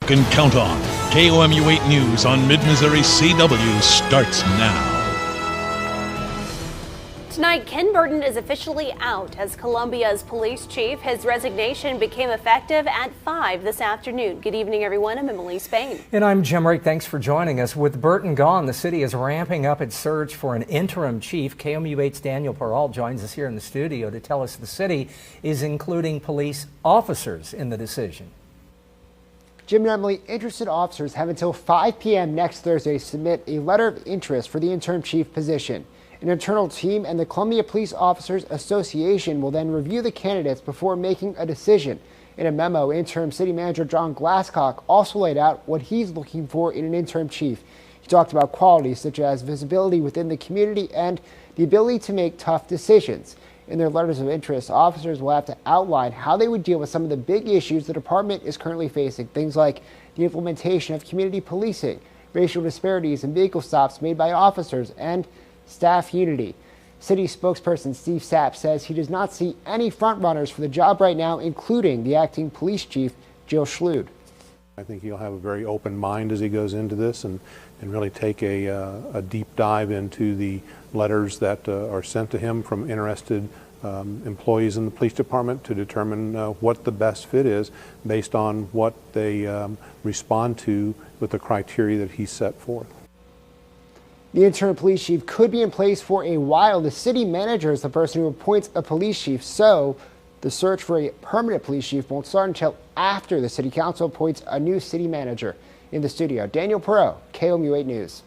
Can count on. KOMU 8 News on Mid-Missouri CW starts now. Tonight, Ken Burton is officially out as Columbia's police chief. His resignation became effective at 5 this afternoon. Good evening, everyone. I'm Emily Spain. And I'm Jim Rake. Thanks for joining us. With Burton gone, the city is ramping up its search for an interim chief. KOMU 8's Daniel Peralt joins us here in the studio to tell us the city is including police officers in the decision. Jim and Emily, interested officers have until 5 p.m. next Thursday to submit a letter of interest for the interim chief position. An internal team and the Columbia Police Officers Association will then review the candidates before making a decision. In a memo, interim city manager John Glasscock also laid out what he's looking for in an interim chief. He talked about qualities such as visibility within the community and the ability to make tough decisions. In their letters of interest, officers will have to outline how they would deal with some of the big issues the department is currently facing, things like the implementation of community policing, racial disparities in vehicle stops made by officers, and staff unity. City spokesperson Steve Sapp says he does not see any frontrunners for the job right now, including the acting police chief, Jill Schlude. I think he'll have a very open mind as he goes into this and really take a deep dive into the letters that are sent to him from interested employees in the police department to determine what the best fit is based on what they respond to with the criteria that he set forth. The interim police chief could be in place for a while. The city manager is the person who appoints a police chief, so the search for a permanent police chief won't start until after the city council appoints a new city manager. In the studio, Daniel Perot, KOMU 8 News.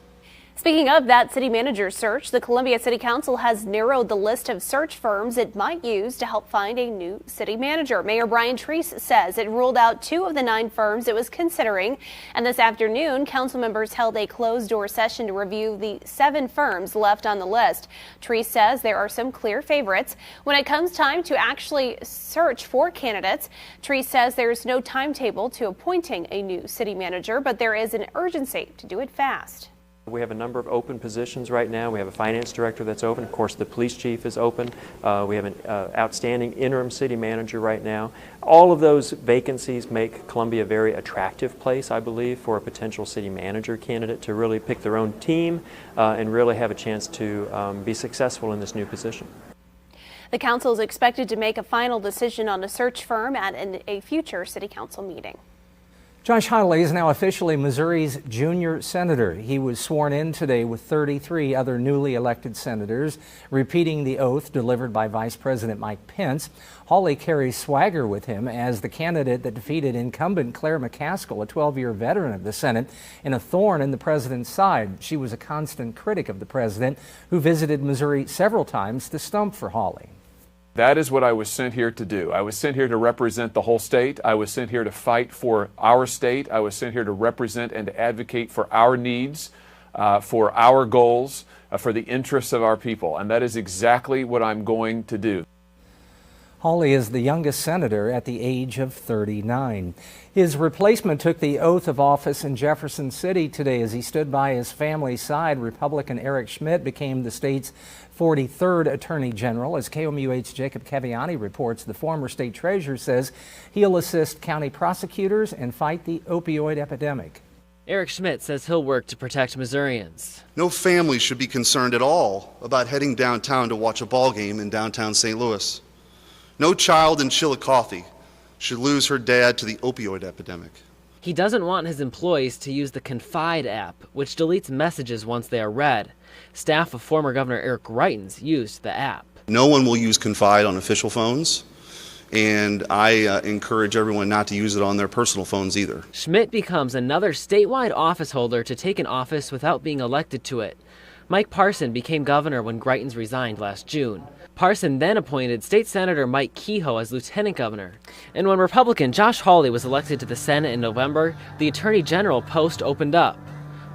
Speaking of that city manager search, the Columbia City Council has narrowed the list of search firms it might use to help find a new city manager. Mayor Brian Treese says it ruled out 2 of the 9 firms it was considering. And this afternoon, council members held a closed-door session to review the 7 firms left on the list. Treese says there are some clear favorites. When it comes time to actually search for candidates, Treese says there's no timetable to appointing a new city manager, but there is an urgency to do it fast. We have a number of open positions right now. We have a finance director that's open. Of course, the police chief is open. We have an outstanding interim city manager right now. All of those vacancies make Columbia a very attractive place, I believe, for a potential city manager candidate to really pick their own team and really have a chance to be successful in this new position. The council is expected to make a final decision on a search firm at a future city council meeting. Josh Hawley is now officially Missouri's junior senator. He was sworn in today with 33 other newly elected senators, repeating the oath delivered by Vice President Mike Pence. Hawley carries swagger with him as the candidate that defeated incumbent Claire McCaskill, a 12-year veteran of the Senate, and a thorn in the president's side. She was a constant critic of the president, who visited Missouri several times to stump for Hawley. That is what I was sent here to do. I was sent here to represent the whole state. I was sent here to fight for our state. I was sent here to represent and to advocate for our needs, for our goals, for the interests of our people. And that is exactly what I'm going to do. Hawley is the youngest senator at the age of 39. His replacement took the oath of office in Jefferson City today as he stood by his family's side. Republican Eric Schmidt became the state's 43rd Attorney General. As KOMU-8's Jacob Caviani reports, the former state treasurer says he'll assist county prosecutors and fight the opioid epidemic. Eric Schmidt says he'll work to protect Missourians. No family should be concerned at all about heading downtown to watch a ball game in downtown St. Louis. No child in Chillicothe should lose her dad to the opioid epidemic. He doesn't want his employees to use the Confide app, which deletes messages once they are read. Staff of former Governor Eric Greitens used the app. No one will use Confide on official phones, and I encourage everyone not to use it on their personal phones either. Schmidt becomes another statewide office holder to take an office without being elected to it. Mike Parson became governor when Greitens resigned last June. Parson then appointed State Senator Mike Kehoe as lieutenant governor. And when Republican Josh Hawley was elected to the Senate in November, the Attorney General post opened up.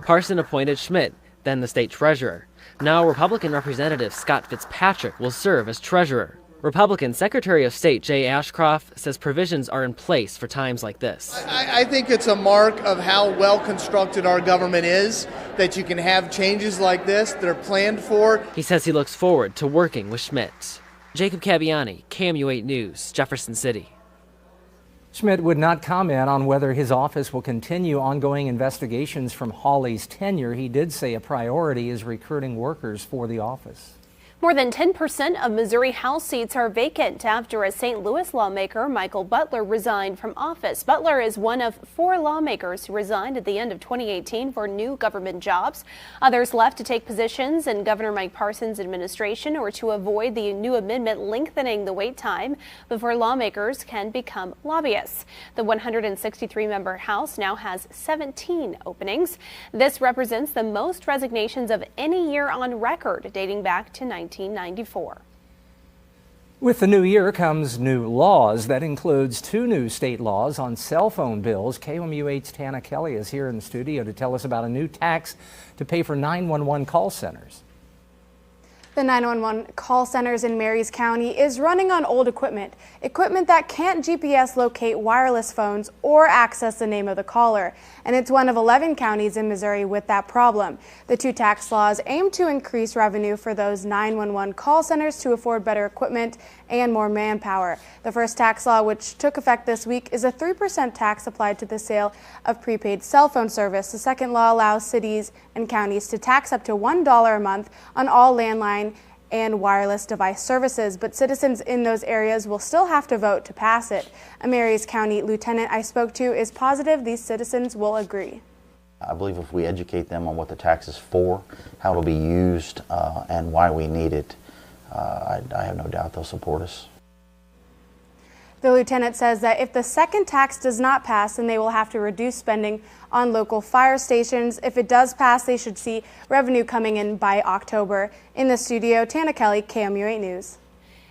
Parson appointed Schmidt, then the state treasurer. Now Republican Representative Scott Fitzpatrick will serve as treasurer. Republican Secretary of State Jay Ashcroft says provisions are in place for times like this. I think it's a mark of how well constructed our government is, that you can have changes like this that are planned for. He says he looks forward to working with Schmidt. Jacob Caviani, KOMU 8 News, Jefferson City. Schmidt would not comment on whether his office will continue ongoing investigations from Hawley's tenure. He did say a priority is recruiting workers for the office. More than 10% of Missouri House seats are vacant after a St. Louis lawmaker, Michael Butler, resigned from office. Butler is one of 4 lawmakers who resigned at the end of 2018 for new government jobs. Others left to take positions in Governor Mike Parson's administration or to avoid the new amendment lengthening the wait time before lawmakers can become lobbyists. The 163-member House now has 17 openings. This represents the most resignations of any year on record, dating back to 1994. With the new year comes new laws. That includes 2 new state laws on cell phone bills. KOMU8's Tana Kelly is here in the studio to tell us about a new tax to pay for 911 call centers. The 911 call centers in Marys County is running on old equipment that can't GPS locate wireless phones or access the name of the caller. And it's one of 11 counties in Missouri with that problem. The 2 tax laws aim to increase revenue for those 911 call centers to afford better equipment and more manpower. The first tax law, which took effect this week, is a 3% tax applied to the sale of prepaid cell phone service. The second law allows cities and counties to tax up to $1 a month on all landline and wireless device services, but citizens in those areas will still have to vote to pass it. A Marys County lieutenant I spoke to is positive these citizens will agree. I believe if we educate them on what the tax is for, how it'll be used, and why we need it, I have no doubt they'll support us. The lieutenant says that if the second tax does not pass, then they will have to reduce spending on local fire stations. If it does pass, they should see revenue coming in by October. In the studio, Tana Kelly, KOMU8 News.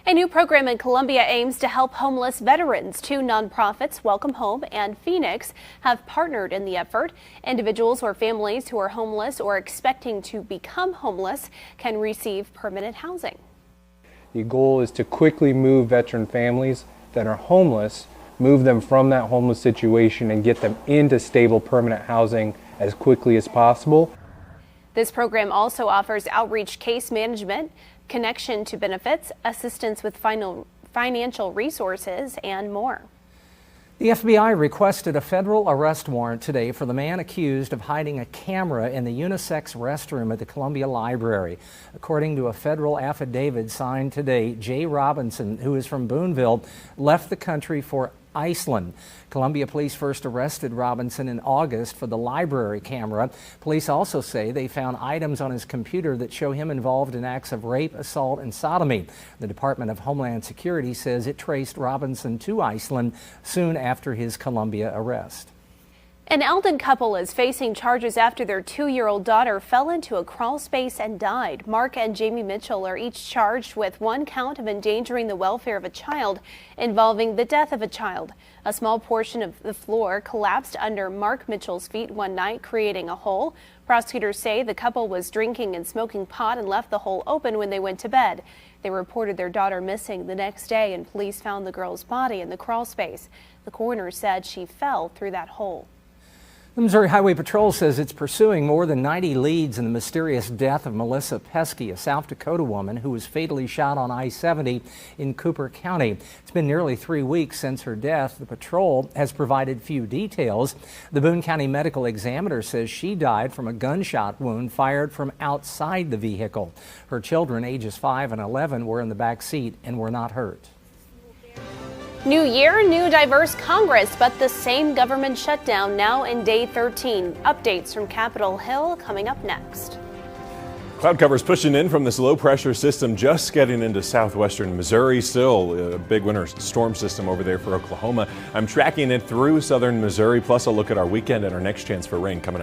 A new program in Columbia aims to help homeless veterans. 2 nonprofits, Welcome Home and Phoenix, have partnered in the effort. Individuals or families who are homeless or expecting to become homeless can receive permanent housing. The goal is to quickly move veteran families that are homeless, move them from that homeless situation and get them into stable permanent housing as quickly as possible. This program also offers outreach case management, connection to benefits, assistance with financial resources, and more. The FBI requested a federal arrest warrant today for the man accused of hiding a camera in the unisex restroom at the Columbia Library. According to a federal affidavit signed today, Jay Robinson, who is from Boonville, left the country for Iceland. Columbia police first arrested Robinson in August for the library camera. Police also say they found items on his computer that show him involved in acts of rape, assault, and sodomy. The Department of Homeland Security says it traced Robinson to Iceland soon after his Columbia arrest. An Eldon couple is facing charges after their 2-year-old daughter fell into a crawl space and died. Mark and Jamie Mitchell are each charged with 1 count of endangering the welfare of a child involving the death of a child. A small portion of the floor collapsed under Mark Mitchell's feet one night, creating a hole. Prosecutors say the couple was drinking and smoking pot and left the hole open when they went to bed. They reported their daughter missing the next day, and police found the girl's body in the crawl space. The coroner said she fell through that hole. The Missouri Highway Patrol says it's pursuing more than 90 leads in the mysterious death of Melissa Pesky, a South Dakota woman who was fatally shot on I-70 in Cooper County. It's been nearly 3 weeks since her death. The patrol has provided few details. The Boone County Medical Examiner says she died from a gunshot wound fired from outside the vehicle. Her children, ages 5 and 11, were in the back seat and were not hurt. New year, new diverse Congress, but the same government shutdown now in day 13. Updates from Capitol Hill coming up next. Cloud cover's pushing in from this low pressure system just getting into southwestern Missouri. Still a big winter storm system over there for Oklahoma. I'm tracking it through southern Missouri. Plus, I'll look at our weekend and our next chance for rain coming up.